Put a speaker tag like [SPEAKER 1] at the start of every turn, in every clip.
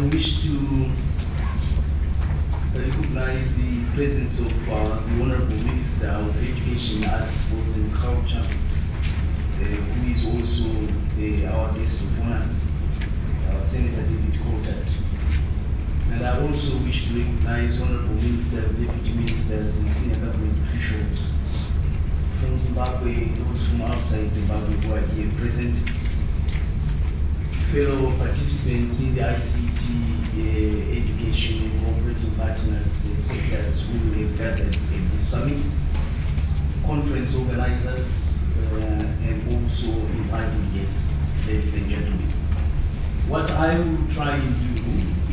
[SPEAKER 1] wish to recognize the presence of the Honorable Minister of Education, Arts, Sports and Culture, who is also our guest of honor, Senator David Coulthard. And I also wish to recognize Honorable Ministers, Deputy Ministers and senior government officials from Zimbabwe, those from outside Zimbabwe who are here present, fellow participants in the ICTE education and cooperating partners, sectors who have gathered at this summit, conference organizers, and also invited guests, ladies and gentlemen. What I will try and do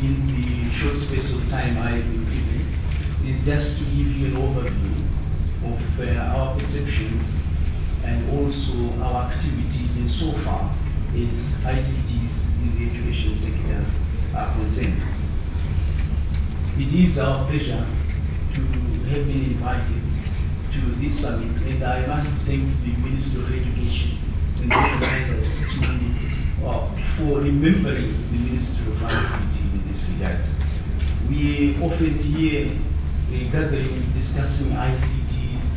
[SPEAKER 1] in the short space of time I have been given is just to give you an overview of our perceptions and also our activities in so far as ICTs in the education sector are concerned. It is our pleasure to have been invited to this summit, and I must thank the Ministry of Education and the organizers for remembering the Ministry of ICT in this regard. We often hear gatherings discussing ICTs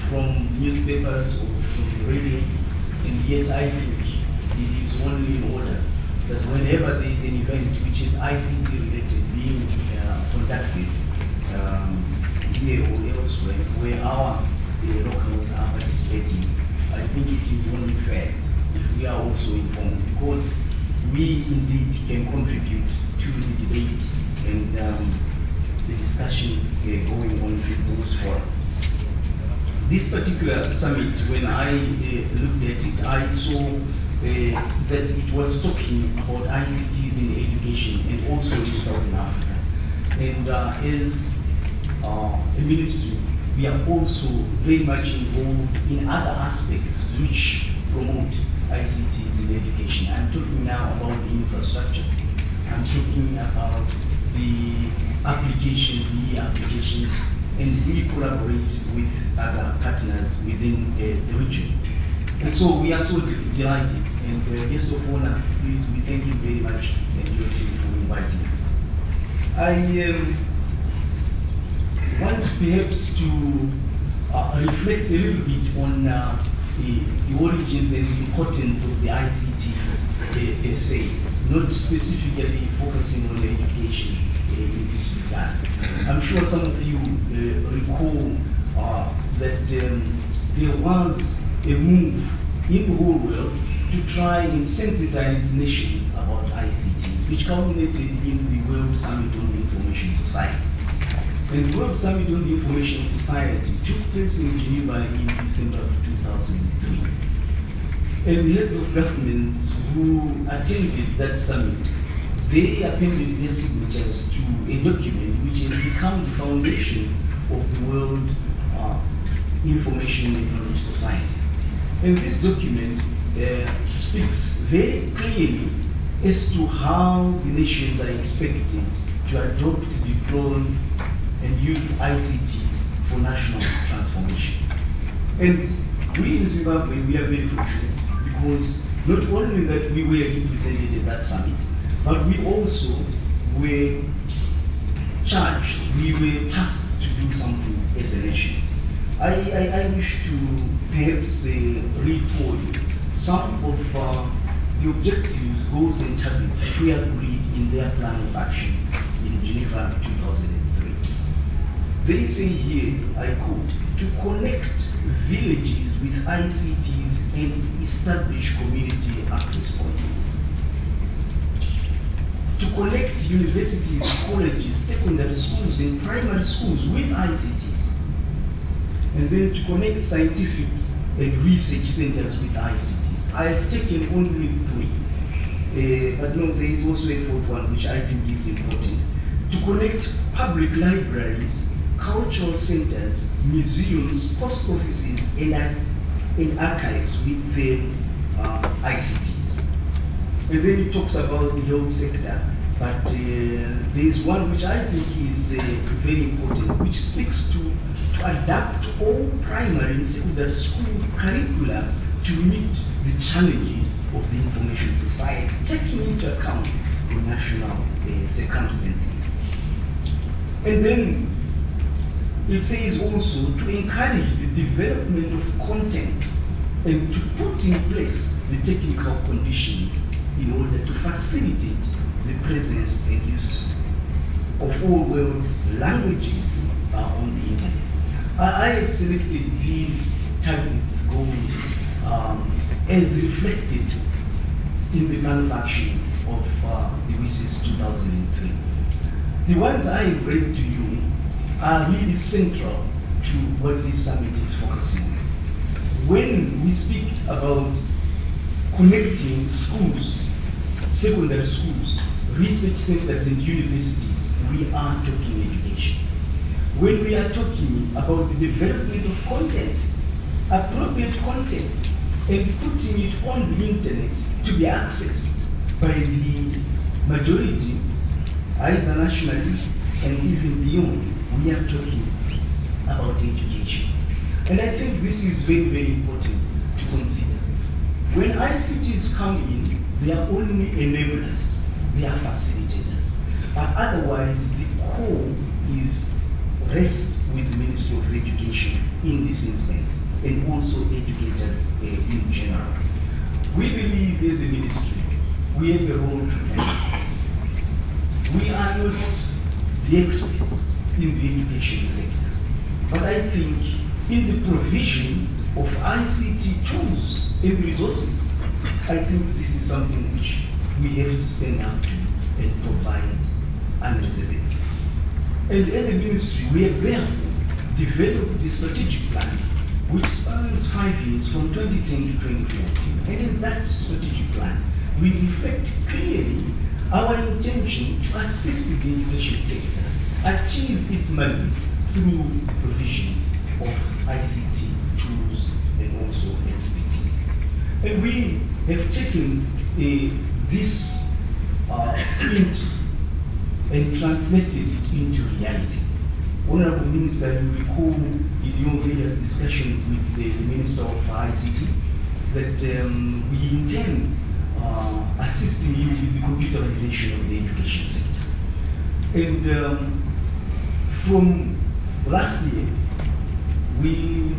[SPEAKER 1] from newspapers or from the radio, and yet I think it is only in order that whenever there is an event which is ICT related being conducted here or elsewhere, where our locals are participating, I think it is only fair if we are also informed, because we indeed can contribute to the debates and the discussions going on with those fora. This particular summit, when I looked at it, I saw that it was talking about ICTs in education and also in Southern Africa. And as a ministry, we are also very much involved in other aspects which promote ICTs in education. I'm talking now about the infrastructure. I'm talking about the applications, and we collaborate with other partners within the region. And so we are so delighted, and guest of honor, please, we thank you very much and your team for inviting us. I want perhaps to reflect a little bit on the origins and the importance of the ICTs per se, not specifically focusing on the education in this regard. I'm sure some of you recall that there was a move in the whole world to try and sensitize nations about ICTs, which culminated in the World Summit on the Information Society. And the World Summit on the Information Society took place in Geneva in December of 2003. And the heads of governments who attended that summit, they appended their signatures to a document which has become the foundation of the World Information and Knowledge Society. And this document speaks very clearly as to how the nations are expected to adopt, deploy, and use ICTs for national transformation. And we in Zimbabwe, we are very fortunate because not only that we were represented at that summit, but we also were charged, we were tasked to do something as a nation. I wish to perhaps read for you some of the objectives, goals and targets which we agreed in their plan of action in Geneva 2003. They say here, I quote, to connect villages with ICTs and establish community access points. To connect universities, colleges, secondary schools and primary schools with ICTs. And then to connect scientific and research centers with ICTs. I have taken only 3, but no, there is also a 4th one which I think is important. To connect public libraries, cultural centers, museums, post offices, and archives with ICTs. And then it talks about the health sector, but there is one which I think is very important, which speaks to adapt all primary and secondary school curricula to meet the challenges of the information society, taking into account the national circumstances. And then it says also to encourage the development of content and to put in place the technical conditions in order to facilitate the presence and use of all world languages on the internet. I have selected these targets, goals, as reflected in the manufacturing of the WSIS 2003. The ones I have read to you are really central to what this summit is focusing on. When we speak about connecting schools, secondary schools, research centers and universities, we are talking education. When we are talking about the development of content, appropriate content, and putting it on the internet to be accessed by the majority, either nationally and even beyond, we are talking about education. And I think this is very, very important to consider. When ICTs come in, they are only enablers, they are facilitators. But otherwise, the core rests with the Ministry of Education in this instance, and also educators in general. We believe as a ministry, we have a role to play. We are not the experts in the education sector, but I think in the provision of ICT tools and resources, I think this is something which we have to stand up to and provide unreservedly. And as a ministry, we have therefore developed a strategic plan which spans 5 years from 2010 to 2014. And in that strategic plan, we reflect clearly our intention to assist the education sector achieve its mandate through the provision of ICT tools and also expertise. And we have taken this print and translated it into reality. Honorable Minister, you recall in your various discussions with the Minister of ICT that we intend assisting you with the computerization of the education sector. And from last year, we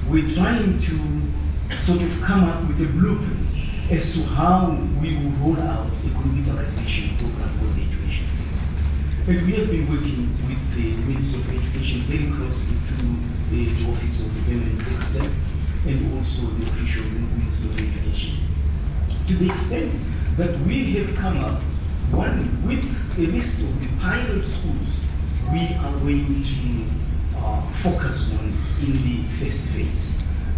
[SPEAKER 1] were trying to sort of come up with a blueprint as to how we will roll out a computerization program for the education sector. And we have been working with the Ministry of Education very closely through the Office of the Permanent Secretary and also the officials in the Ministry of Education, to the extent that we have come up with a list of the pilot schools we are going to focus on in the first phase.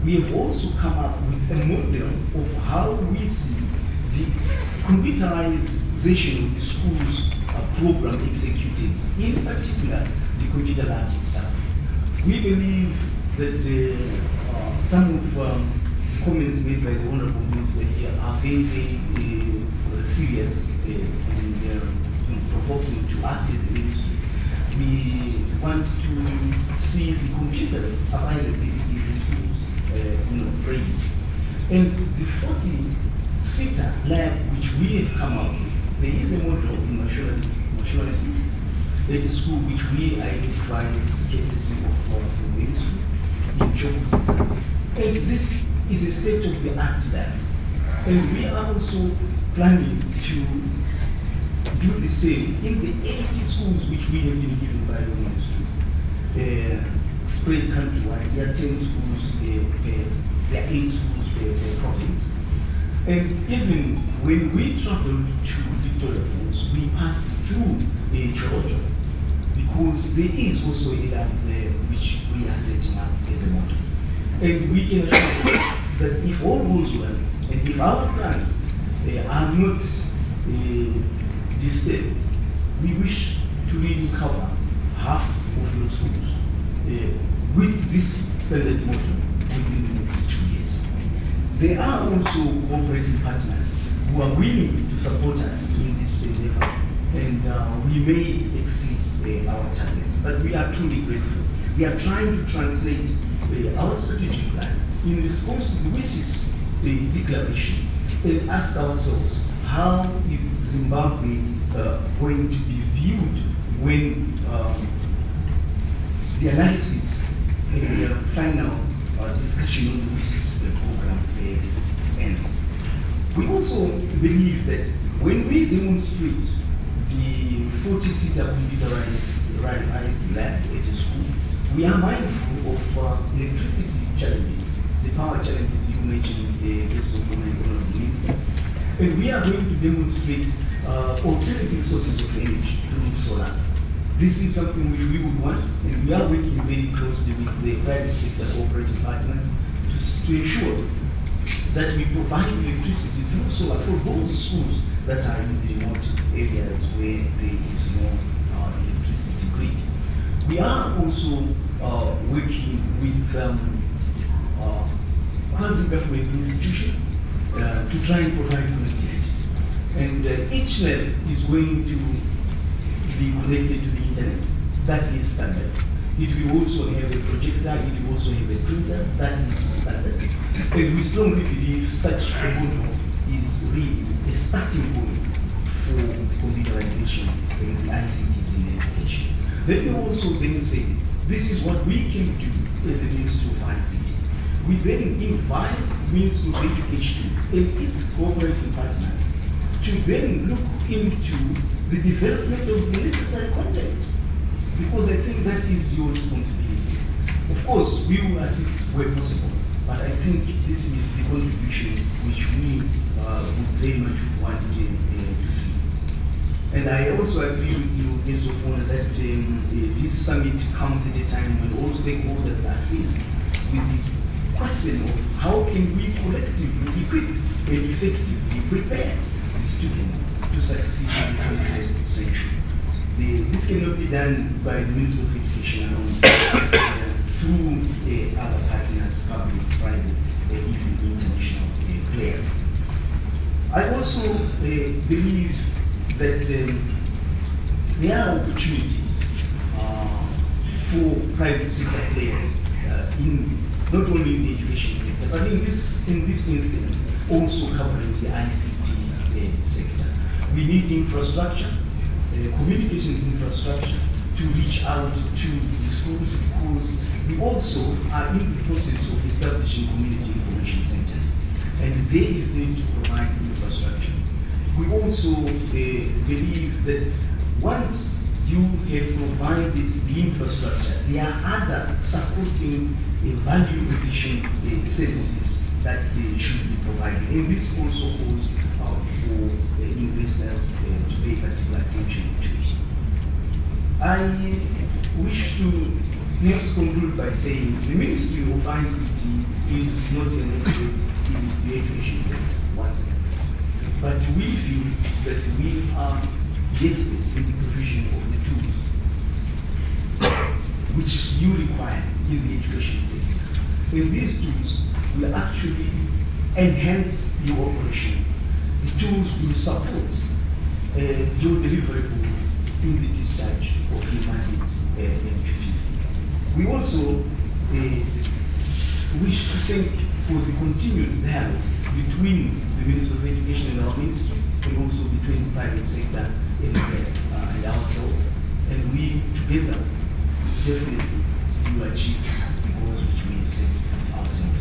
[SPEAKER 1] We have also come up with a model of how we see the computerization of the schools program executed, in particular the computer lab itself. We believe that some of the comments made by the Honorable Minister here are very, very serious and provoking to us as a ministry. We want to see the computers availability in the schools praised. And the 40-seater lab which we have come up with, there is a model in Mashona East. That is school which we identified courtesy of the ministry in Chokota. And this is a state-of-the-art lab. And we are also planning to do the same in the 80 schools which we have been given by the ministry. Spread countrywide, there are 10 schools, there are 8 schools per province. And even when we traveled to Victoria Falls, we passed through Georgia, because there is also a lab there which we are setting up as a model. And we can assure that if all goes well, and if our plans are not disturbed, we wish to really cover half of your schools with this standard model within the next 2 years. There are also cooperating partners who are willing to support us in this endeavor, and we may exceed our targets, but we are truly grateful. We are trying to translate our strategic plan in response to the WSIS declaration and ask ourselves, how is Zimbabwe going to be viewed when the analysis and the final discussion on the WSIS program ends. We also believe that when we demonstrate the 40-seater computerized lab at a school, we are mindful of electricity challenges, the power challenges you mentioned based on the Honourable Minister. And we are going to demonstrate alternative sources of energy through solar. This is something which we would want, and we are working very closely with the private sector cooperative partners to ensure that we provide electricity through solar for those schools that are in the remote areas where there is no electricity grid. We are also working with quasi-government institutions to try and provide connectivity. And each lab is going to be connected to the internet. That is standard. It will also have a projector, it will also have a printer. That is standard. And we strongly believe such a model is really a starting point for computerization and the ICTs in education. Let me also then say, this is what we can do as a Ministry of ICT. We then invite Ministry of Education and its cooperating partners to then look into the development of the necessary content, because I think that is your responsibility. Of course, we will assist where possible, but I think this is the contribution which we would very much want to see. And I also agree with you, Mr. Ofona, that this summit comes at a time when all stakeholders are seized with the question of how can we collectively equip and effectively prepare the students to succeed in the 21st century. This cannot be done by the Ministry of Education alone, through other partners, public, private, even international players. I also believe that there are opportunities for private sector players in not only in the education sector, but in this instance also covering the ICT sector. We need infrastructure, communications infrastructure, to reach out to the schools, because we also are in the process of establishing community information centers, and there is need to provide infrastructure. We also believe that once you have provided the infrastructure, there are other supporting value addition services that should be provided. And this also calls for investors to pay particular attention to it. I wish to next conclude by saying the Ministry of ICT is not an expert in the education sector once again. But we feel that we are the experts in the provision of the tools which you require in the education sector. And these tools will actually enhance your operations. The tools will support your deliverables in the discharge of your mandate and duties. We also wish to thank for the continued dialogue between the Ministry of Education and our ministry, and also between the private sector and ourselves. And we together definitely will achieve the goals which we have set ourselves.